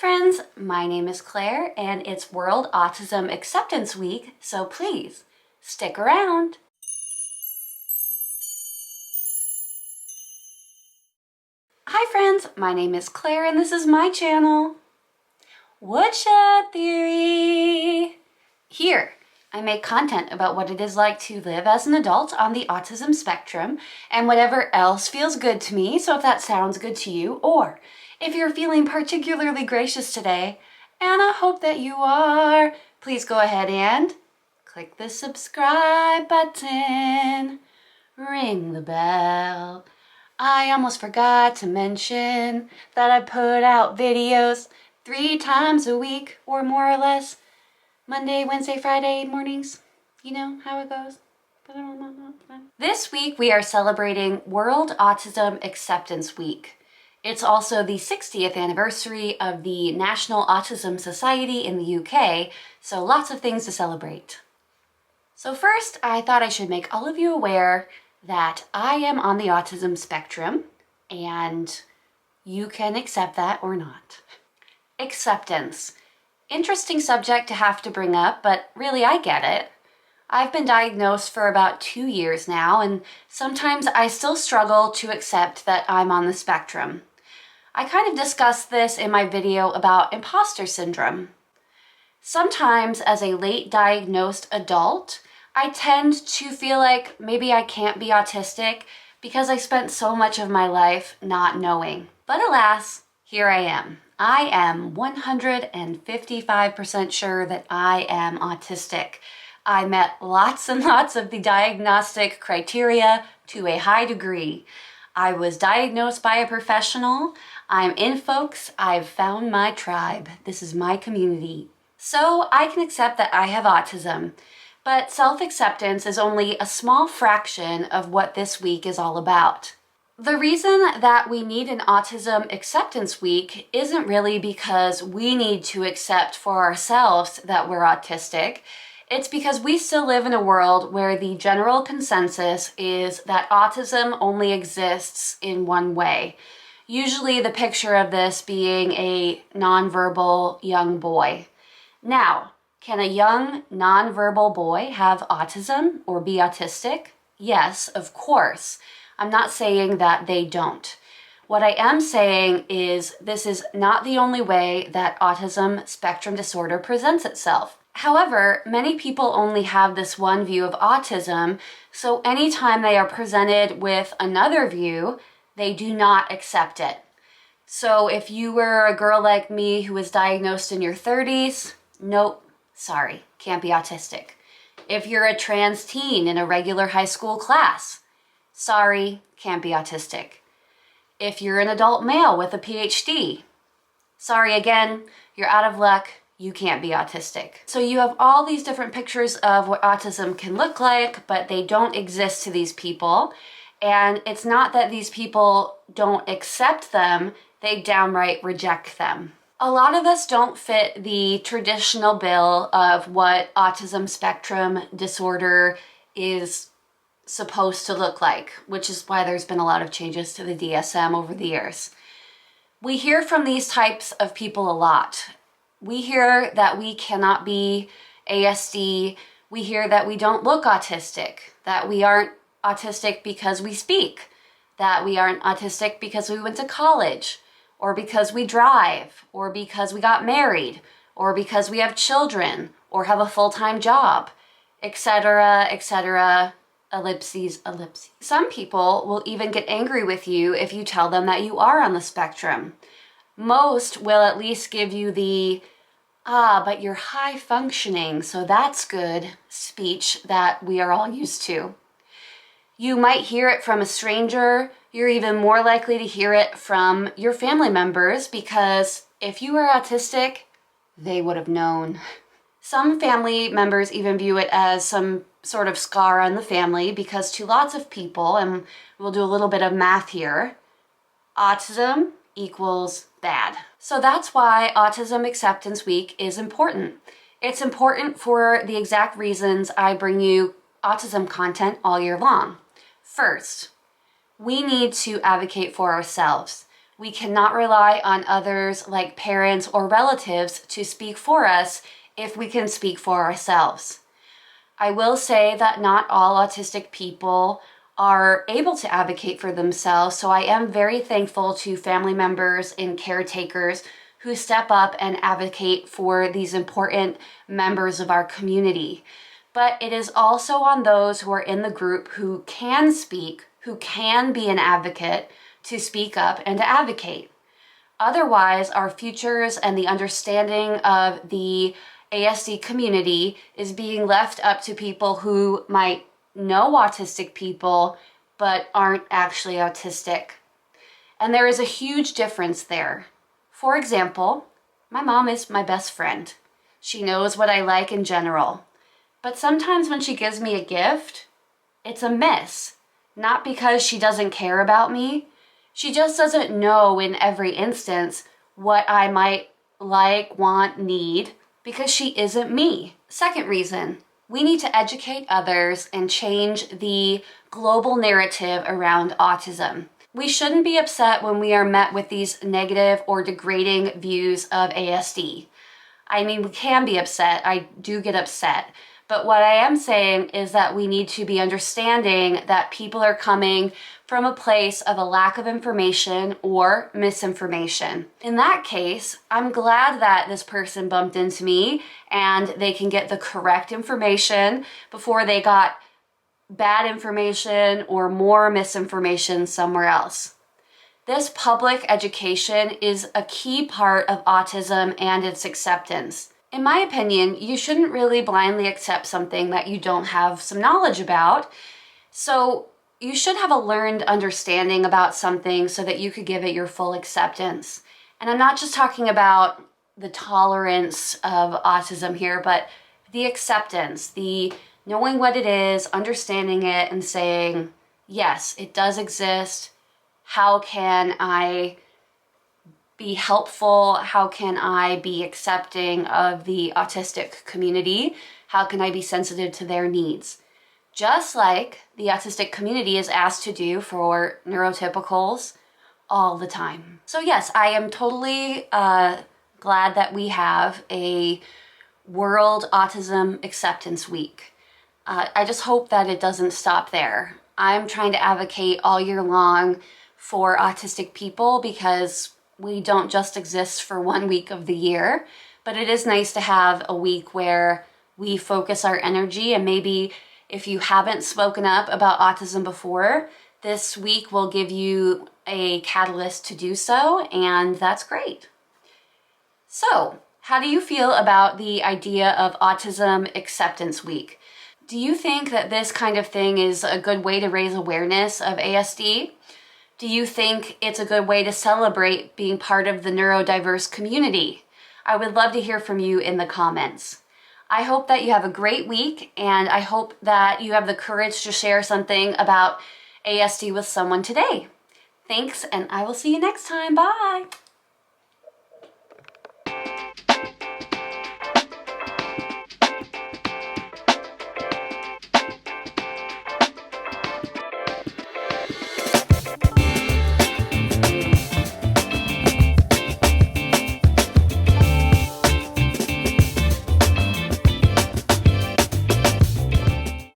friends, my name is Claire and it's World Autism Acceptance Week, so please stick around. Hi friends, my name is Claire and this is my channel. Woodshed Theory! Here, I make content about what it is like to live as an adult on the autism spectrum and whatever else feels good to me, so if that sounds good to you, or if you're feeling particularly gracious today, and I hope that you are, please go ahead and click the subscribe button, ring the bell. I almost forgot to mention that I put out videos 3 times a week or more or less. Monday, Wednesday, Friday mornings. You know how it goes. This week we are celebrating World Autism Acceptance Week. It's also the 60th anniversary of the National Autism Society in the UK, so lots of things to celebrate. So first, I thought I should make all of you aware that I am on the autism spectrum, and you can accept that or not. Acceptance. Interesting subject to have to bring up, but really I get it. I've been diagnosed for about 2 years now, and sometimes I still struggle to accept that I'm on the spectrum. I kind of discussed this in my video about imposter syndrome. Sometimes as a late diagnosed adult, I tend to feel like maybe I can't be autistic because I spent so much of my life not knowing. But alas, here I am. I am 155% sure that I am autistic. I met lots and lots of the diagnostic criteria to a high degree. I was diagnosed by a professional. I'm in, folks. I've found my tribe. This is my community. So I can accept that I have autism, but self-acceptance is only a small fraction of what this week is all about. The reason that we need an Autism Acceptance Week isn't really because we need to accept for ourselves that we're autistic. It's because we still live in a world where the general consensus is that autism only exists in one way. Usually the picture of this being a nonverbal young boy. Now, can a young nonverbal boy have autism or be autistic? Yes, of course. I'm not saying that they don't. What I am saying is this is not the only way that autism spectrum disorder presents itself. However, many people only have this one view of autism, so anytime they are presented with another view, they do not accept it. So if you were a girl like me who was diagnosed in your 30s, nope, sorry, can't be autistic. If you're a trans teen in a regular high school class, sorry, can't be autistic. If you're an adult male with a PhD, sorry again, you're out of luck, you can't be autistic. So you have all these different pictures of what autism can look like, but they don't exist to these people. And it's not that these people don't accept them, they downright reject them. A lot of us don't fit the traditional bill of what autism spectrum disorder is supposed to look like, which is why there's been a lot of changes to the DSM over the years. We hear from these types of people a lot. We hear that we cannot be ASD. We hear that we don't look autistic, that we aren't autistic because we speak, that we aren't autistic because we went to college, or because we drive, or because we got married, or because we have children, or have a full-time job, etc., etc., ellipses, ellipses. Some people will even get angry with you if you tell them that you are on the spectrum. Most will at least give you the, but you're high functioning, so that's good speech that we are all used to. You might hear it from a stranger. You're even more likely to hear it from your family members because if you were autistic, they would have known. Some family members even view it as some sort of scar on the family because to lots of people, and we'll do a little bit of math here, autism equals bad. So that's why Autism Acceptance Week is important. It's important for the exact reasons I bring you autism content all year long. First, we need to advocate for ourselves. We cannot rely on others like parents or relatives to speak for us if we can speak for ourselves. I will say that not all autistic people are able to advocate for themselves, so I am very thankful to family members and caretakers who step up and advocate for these important members of our community. But it is also on those who are in the group who can speak, who can be an advocate, to speak up and to advocate. Otherwise, our futures and the understanding of the ASD community is being left up to people who might know autistic people but aren't actually autistic. And there is a huge difference there. For example, my mom is my best friend. She knows what I like in general. But sometimes when she gives me a gift, it's a miss. Not because she doesn't care about me. She just doesn't know in every instance what I might like, want, need, because she isn't me. Second reason, we need to educate others and change the global narrative around autism. We shouldn't be upset when we are met with these negative or degrading views of ASD. I mean, we can be upset. I do get upset. But what I am saying is that we need to be understanding that people are coming from a place of a lack of information or misinformation. In that case, I'm glad that this person bumped into me and they can get the correct information before they got bad information or more misinformation somewhere else. This public education is a key part of autism and its acceptance. In my opinion, you shouldn't really blindly accept something that you don't have some knowledge about. So you should have a learned understanding about something so that you could give it your full acceptance. And I'm not just talking about the tolerance of autism here, but the acceptance, the knowing what it is, understanding it, and saying, yes, it does exist. How can I be helpful? How can I be accepting of the autistic community? How can I be sensitive to their needs? Just like the autistic community is asked to do for neurotypicals all the time. So yes, I am totally glad that we have a World Autism Acceptance Week. I just hope that it doesn't stop there. I'm trying to advocate all year long for autistic people because we don't just exist for 1 week of the year, but it is nice to have a week where we focus our energy, and maybe if you haven't spoken up about autism before, this week will give you a catalyst to do so, and that's great. So, how do you feel about the idea of Autism Acceptance Week? Do you think that this kind of thing is a good way to raise awareness of ASD? Do you think it's a good way to celebrate being part of the neurodiverse community? I would love to hear from you in the comments. I hope that you have a great week, and I hope that you have the courage to share something about ASD with someone today. Thanks, and I will see you next time. Bye!